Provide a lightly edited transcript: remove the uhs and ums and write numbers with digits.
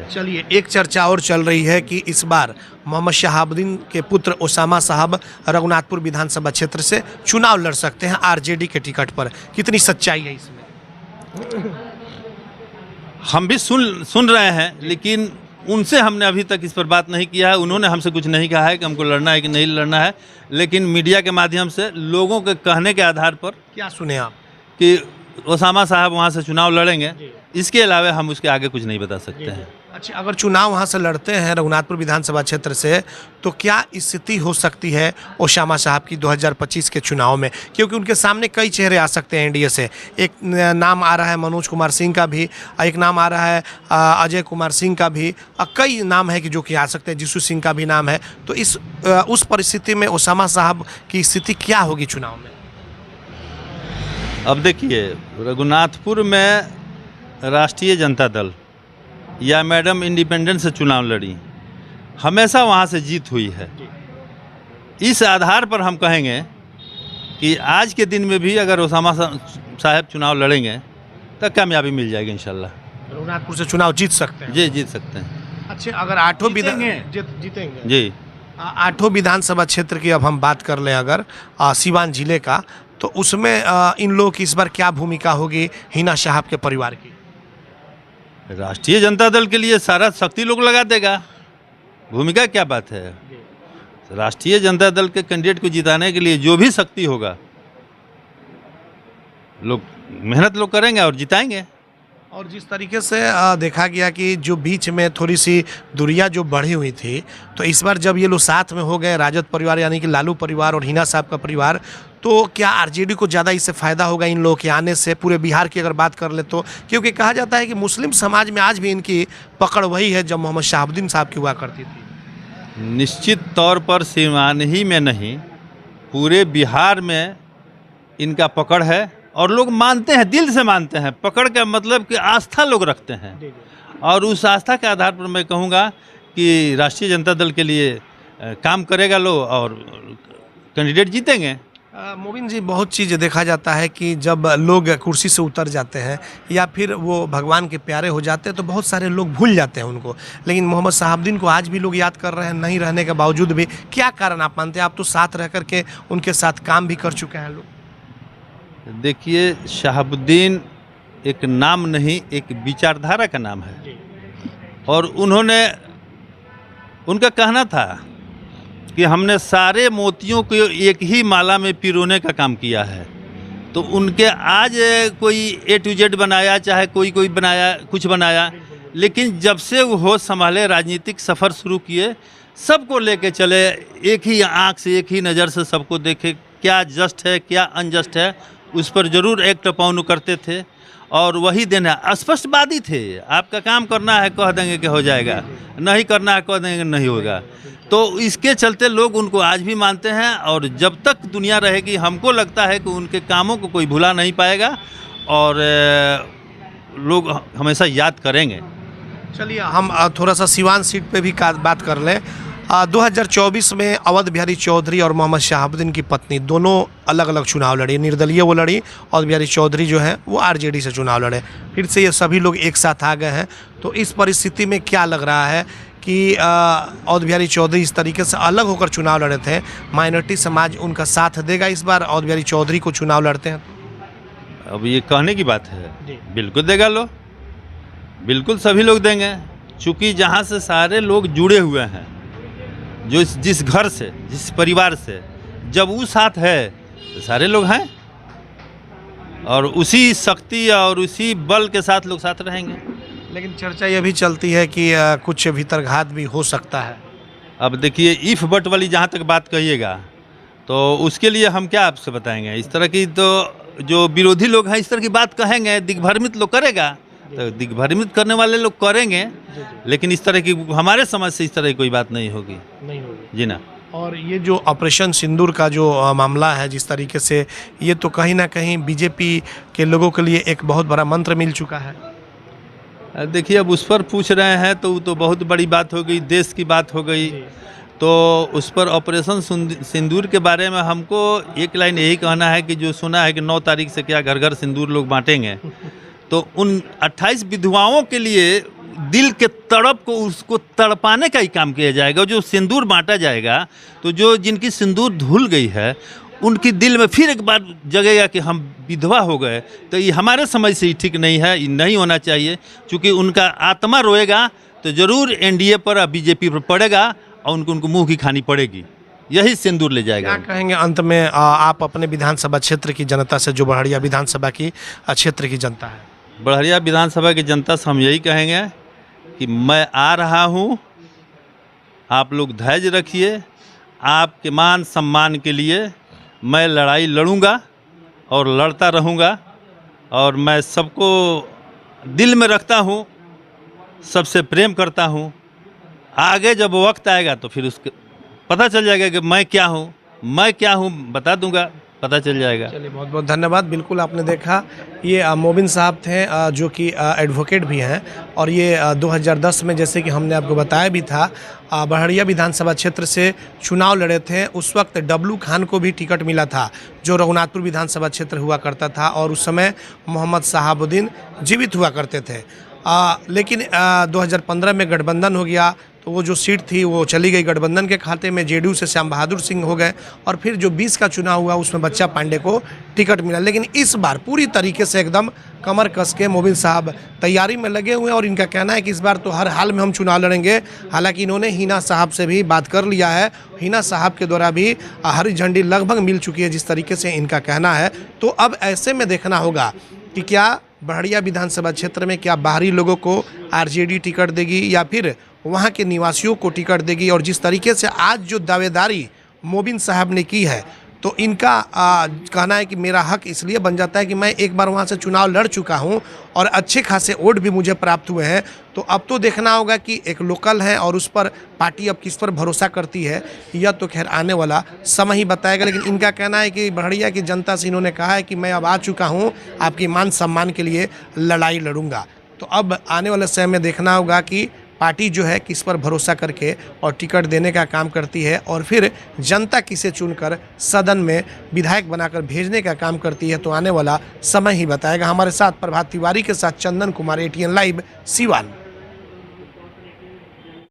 चलिए, एक चर्चा और चल रही है कि इस बार मोहम्मद शहाबुद्दीन के पुत्र ओसामा साहब रघुनाथपुर विधानसभा क्षेत्र से चुनाव लड़ सकते हैं आरजेडी के टिकट पर। कितनी सच्चाई है इसमें? हम भी सुन रहे हैं, लेकिन उनसे हमने अभी तक इस पर बात नहीं किया है। उन्होंने हमसे कुछ नहीं कहा है कि हमको लड़ना है कि नहीं लड़ना है, लेकिन मीडिया के माध्यम से लोगों के कहने के आधार पर क्या सुने आप कि ओसामा साहब वहाँ से चुनाव लड़ेंगे, इसके अलावा हम उसके आगे कुछ नहीं बता सकते हैं। अच्छा, अगर चुनाव वहाँ से लड़ते हैं रघुनाथपुर विधानसभा क्षेत्र से, तो क्या स्थिति हो सकती है ओसामा साहब की 2025 के चुनाव में? क्योंकि उनके सामने कई चेहरे आ सकते हैं एनडीए से। एक नाम आ रहा है मनोज कुमार सिंह का भी, एक नाम आ रहा है अजय कुमार सिंह का भी, कई नाम है कि जो कि आ सकते हैं, जिसू सिंह का भी नाम है। तो उस परिस्थिति में ओसामा साहब की स्थिति क्या होगी चुनाव में? अब देखिए, रघुनाथपुर में राष्ट्रीय जनता दल या मैडम इंडिपेंडेंट से चुनाव लड़ी, हमेशा वहाँ से जीत हुई है। इस आधार पर हम कहेंगे कि आज के दिन में भी अगर ओसामा साहब चुनाव लड़ेंगे तो कामयाबी मिल जाएगी इंशाल्लाह। रघुनाथपुर से चुनाव जीत सकते हैं? जी, जीत सकते हैं। अच्छा, अगर आठों जीतेंगे जी, आठों विधानसभा क्षेत्र की अब हम बात कर लें अगर सीवान जिले का, तो उसमें इन लोगों की इस बार क्या भूमिका होगी हिना साहब के परिवार की? राष्ट्रीय जनता दल के लिए सारा शक्ति लोग लगा देगा। भूमिका क्या बात है? राष्ट्रीय जनता दल के कैंडिडेट को जिताने के लिए जो भी शक्ति होगा, लोग मेहनत लोग करेंगे और जिताएंगे। और जिस तरीके से देखा गया कि जो बीच में थोड़ी सी दूरियां जो बढ़ी हुई थी, तो इस बार जब ये लोग साथ में हो गए, राजद परिवार यानी कि लालू परिवार और हिना साहब का परिवार, तो क्या आरजेडी को ज़्यादा इससे फ़ायदा होगा इन लोगों के आने से? पूरे बिहार की अगर बात कर ले तो, क्योंकि कहा जाता है कि मुस्लिम समाज में आज भी इनकी पकड़ वही है जब मोहम्मद शहाबुद्दीन साहब की हुआ करती थी। निश्चित तौर पर सीवान ही में नहीं, पूरे बिहार में इनका पकड़ है और लोग मानते हैं, दिल से मानते हैं। पकड़ का मतलब कि आस्था लोग रखते हैं, और उस आस्था के आधार पर मैं कहूँगा कि राष्ट्रीय जनता दल के लिए काम करेगा लोग और कैंडिडेट जीतेंगे। मोबिन जी, बहुत चीज़ देखा जाता है कि जब लोग कुर्सी से उतर जाते हैं या फिर वो भगवान के प्यारे हो जाते हैं तो बहुत सारे लोग भूल जाते हैं उनको, लेकिन मोहम्मद शहाबुद्दीन को आज भी लोग याद कर रहे हैं, नहीं रहने के बावजूद भी। क्या कारण आप मानते हैं? आप तो साथ रह कर के उनके साथ काम भी कर चुके हैं लोग। देखिए, शहाबुद्दीन एक नाम नहीं, एक विचारधारा का नाम है, और उनका कहना था कि हमने सारे मोतियों को एक ही माला में पिरोने का काम किया है। तो उनके आज कोई A to Z बनाया, चाहे कोई बनाया, कुछ बनाया, लेकिन जब से वो होश संभाले, राजनीतिक सफ़र शुरू किए, सबको लेके चले, एक ही आँख से, एक ही नज़र से सबको देखे, क्या जस्ट है क्या अनजस्ट है, उस पर ज़रूर एक टपाउन करते थे, और वही देना स्पष्टवादी थे। आपका काम करना है कह देंगे कि हो जाएगा, नहीं करना है कह देंगे नहीं होगा। तो इसके चलते लोग उनको आज भी मानते हैं, और जब तक दुनिया रहेगी हमको लगता है कि उनके कामों को कोई भुला नहीं पाएगा और लोग हमेशा याद करेंगे। चलिए, हम थोड़ा सा सीवान सीट पे भी बात कर लें। 2024 में अवध बिहारी चौधरी और मोहम्मद शहाबुद्दीन की पत्नी दोनों अलग अलग चुनाव लड़ी, निर्दलीय वो लड़ी, अवध बिहारी चौधरी जो है वो आरजेडी से चुनाव लड़े। फिर से ये सभी लोग एक साथ आ गए हैं। तो इस परिस्थिति में क्या लग रहा है कि अवध बिहारी चौधरी इस तरीके से अलग होकर चुनाव लड़े थे, माइनॉरिटी समाज उनका साथ देगा इस बार अवध बिहारी चौधरी को चुनाव लड़ते हैं? अब ये कहने की बात है, बिल्कुल देगा लोग, बिल्कुल सभी लोग देंगे, चूँकि जहाँ से सारे लोग जुड़े हुए हैं, जो जिस घर से, जिस परिवार से, जब वो साथ है तो सारे लोग हैं, और उसी शक्ति और उसी बल के साथ लोग साथ रहेंगे। लेकिन चर्चा ये भी चलती है कि कुछ भीतरघात भी हो सकता है। अब देखिए, इफ बट वाली जहाँ तक बात कहिएगा तो उसके लिए हम क्या आपसे बताएंगे? इस तरह की तो जो विरोधी लोग हैं इस तरह की बात कहेंगे, दिग्भ्रमित लोग करेगा, तो दिग्भ्रमित करने वाले लोग करेंगे, लेकिन इस तरह की हमारे समझ से इस तरह की कोई बात नहीं होगी जी ना। और ये जो ऑपरेशन सिंदूर का जो मामला है, जिस तरीके से, ये तो कहीं ना कहीं बीजेपी के लोगों के लिए एक बहुत बड़ा मंत्र मिल चुका है। देखिए, अब उस पर पूछ रहे हैं तो वो तो बहुत बड़ी बात हो गई, देश की बात हो गई, तो उस पर ऑपरेशन सिंदूर के बारे में हमको एक लाइन यही कहना है कि जो सुना है कि 9 तारीख से क्या घर घर सिंदूर लोग बांटेंगे, तो उन 28 विधवाओं के लिए दिल के तड़प को उसको तड़पाने का ही काम किया जाएगा। जो सिंदूर बांटा जाएगा तो जो जिनकी सिंदूर धुल गई है उनकी दिल में फिर एक बार जगेगा कि हम विधवा हो गए। तो ये हमारे समझ से ही ठीक नहीं है, ये नहीं होना चाहिए। क्योंकि उनका आत्मा रोएगा तो ज़रूर एनडीए पर और बीजेपी पर पड़ेगा और उनको मुंह की खानी पड़ेगी। यही सिंदूर ले जाएगा। क्या कहेंगे अंत में आप अपने विधानसभा क्षेत्र की जनता से, जो बड़हरिया विधानसभा की क्षेत्र की जनता है? बड़हरिया विधानसभा की जनता से हम यही कहेंगे कि मैं आ रहा हूँ, आप लोग धैर्य रखिए। आपके मान सम्मान के लिए मैं लड़ाई लड़ूंगा और लड़ता रहूंगा। और मैं सबको दिल में रखता हूँ, सबसे प्रेम करता हूँ। आगे जब वक्त आएगा तो फिर उसके पता चल जाएगा कि मैं क्या हूँ बता दूंगा, पता चल जाएगा। चलिए, बहुत बहुत धन्यवाद। बिल्कुल आपने देखा, ये मोबिन साहब थे जो कि एडवोकेट भी हैं, और ये 2010 में, जैसे कि हमने आपको बताया भी था, बड़हरिया विधानसभा क्षेत्र से चुनाव लड़े थे। उस वक्त डब्लू खान को भी टिकट मिला था, जो रघुनाथपुर विधानसभा क्षेत्र हुआ करता था, और उस समय मोहम्मद शहाबुद्दीन जीवित हुआ करते थे। लेकिन 2015 में गठबंधन हो गया, तो वो जो सीट थी वो चली गई गठबंधन के खाते में। जेडीयू से श्याम बहादुर सिंह हो गए, और फिर जो 20 का चुनाव हुआ उसमें बच्चा पांडे को टिकट मिला। लेकिन इस बार पूरी तरीके से एकदम कमर कस के मोबिन साहब तैयारी में लगे हुए हैं, और इनका कहना है कि इस बार तो हर हाल में हम चुनाव लड़ेंगे। हालांकि इन्होंने हिना साहब से भी बात कर लिया है, हिना साहब के द्वारा भी हरी झंडी लगभग मिल चुकी है, जिस तरीके से इनका कहना है। तो अब ऐसे में देखना होगा कि क्या बड़हरिया विधानसभा क्षेत्र में क्या बाहरी लोगों को आरजेडी टिकट देगी या फिर वहाँ के निवासियों को टिकट देगी। और जिस तरीके से आज जो दावेदारी मोबिन साहब ने की है, तो इनका कहना है कि मेरा हक इसलिए बन जाता है कि मैं एक बार वहाँ से चुनाव लड़ चुका हूँ और अच्छे खासे वोट भी मुझे प्राप्त हुए हैं। तो अब तो देखना होगा कि एक लोकल है और उस पर पार्टी अब किस पर भरोसा करती है, यह तो खैर आने वाला समय ही बताएगा। लेकिन इनका कहना है कि बड़हरिया की जनता से इन्होंने कहा है कि मैं अब आ चुका हूँ, आपके मान सम्मान के लिए लड़ाई लड़ूंगा। तो अब आने वाले समय में देखना होगा कि पार्टी जो है किस पर भरोसा करके और टिकट देने का काम करती है, और फिर जनता किसे चुनकर सदन में विधायक बनाकर भेजने का काम करती है। तो आने वाला समय ही बताएगा। हमारे साथ प्रभात तिवारी के साथ चंदन कुमार, ATN लाइव, सिवान।